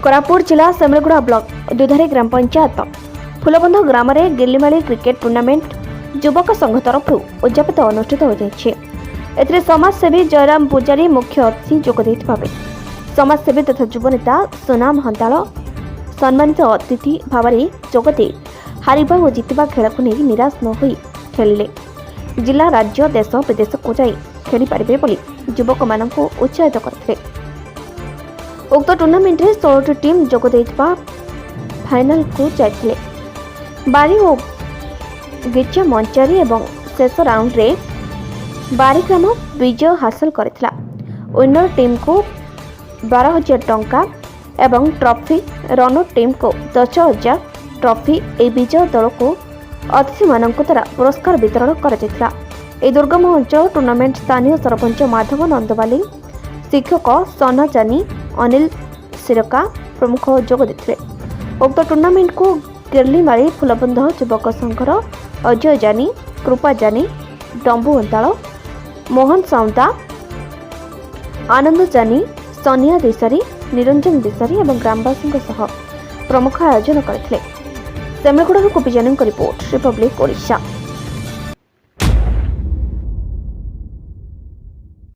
कोरापुट जिला सेमलगुड़ा ब्लॉक दुधारी ग्राम पंचायत फूलबंध ग्राम में गिल्लीमाली cricket tournament युवक संघ तरफ उद्यापित अनुष्ठित हो जाए। समाजसेवी जयराम पूजारी मुख्य अतिथि जोगदे समाजसेवी तथा युवनेता सुनाम हंताल सम्मानित अतिथि भाव में जोगदे हारिबा और जितवा खेल को नहीं निराश न होई खेलिले जिला राज्य देश विदेश को जाई खेली पारिबे बोली युवक मानकु उत्साहित करथिले। उक्त टूर्नामेंट रे 16 टीम जोगदे फाइनल को जाइथिले। बारी और गिचा मंचारी एवं शेष राउंड रे बारीग्राम विजय हासिल करथिला। विनर टीम को 12,000 टंका एवं ट्रॉफी, रनर टीम को 10,000 ट्रॉफी ए विजय दल को अतिथि मानक द्वारा पुरस्कार वितरण करा। दुर्गम अंचल टूर्नामेंट स्थानीय सरपंच माधव नंदवाली, शिक्षक सना जानी, अनिल सिरका प्रमुख जोग देते। उक्त टूर्नामेंट को गिर्लीमाली फूलबंध युवक संघर अजय जानी, कृपा जानी, डंबू अंताल, मोहन साउंता, आनंद जानी, सोनिया देसारी, निरंजन देसारी और ग्रामवासी प्रमुख आयोजन करते। सेमलगुड़ा गोपीजन रिपोर्ट, रिपब्लिक ओडिशा।